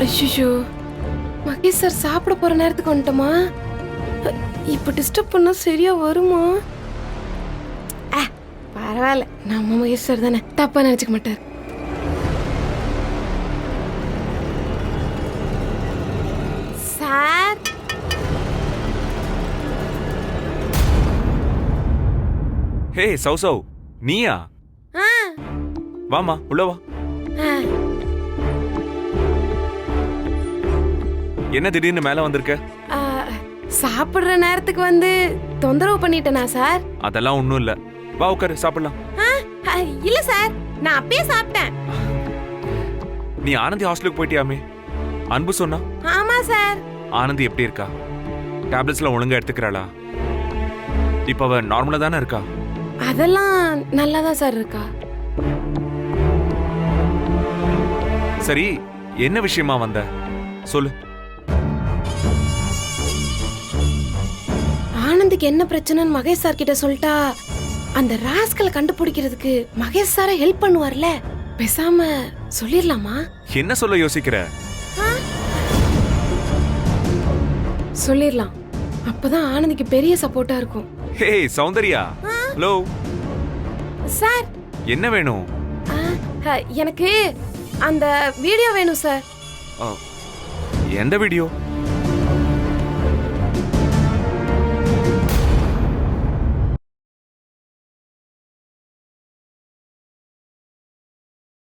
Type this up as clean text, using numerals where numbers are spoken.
ஐயோ, மகேஷ் சார் சாப்பிட போற நேரத்துக்கு வந்துட்டோமா? இப்ப டிஸ்டர்ப் பண்ணா சரியா வருமா? பரவாயில்ல, நம்ம மகேஷ் சார் தானே, தப்பா நினைச்சுக்க மாட்டார். சார் ஹே சௌசௌ, நீயா? வாமா உள்ள வா. என்ன திடீர்னு மேல வந்திருக்க? சாப்பிடுற நேரத்துக்கு வந்து தொந்தரவு பண்ணிட்டேனா சார்? அதெல்லாம் ஒண்ணும் இல்ல, வா உட்காரு சாப்பிடலாம். இல்ல சார், நான் அப்பயே சாப்பிட்டேன். நீ ஆனந்தி ஹாஸ்டலுக்கு போயிட்டியாமே, அன்பு சொன்னா? ஆமா சார். ஆனந்தி எப்படி இருக்கா? டேப்லெட்ஸ்லாம் ஒழுங்கா எடுத்துக்கிறாளா? இப்ப அவ நார்மலா தானே இருக்கா? அதெல்லாம் நல்லா தான் சார் இருக்கா. சரி, என்ன விஷயமா வந்த சொல்லு. ஆனந்திக்கு என்ன பிரச்சனைன்னு மகேஷ் சார் கிட்ட சொல்லிட்டா அந்த ராஸ்கலை கண்டுபிடிக்கிறதுக்கு மகேஷ் சார ஹெல்ப் பண்ணுவார்ல, பேசாம சொல்லிரலாமா? என்ன சொல்ல யோசிக்கிற? சொல்லிரலாம், அப்பதான் ஆனந்திக்கு பெரிய சப்போர்ட்டா இருக்கும். ஹே சௌந்தர்யா, ஹலோ சார். என்ன வேணும்? எனக்கு அந்த வீடியோ வேணும் சார். எந்த வீடியோ?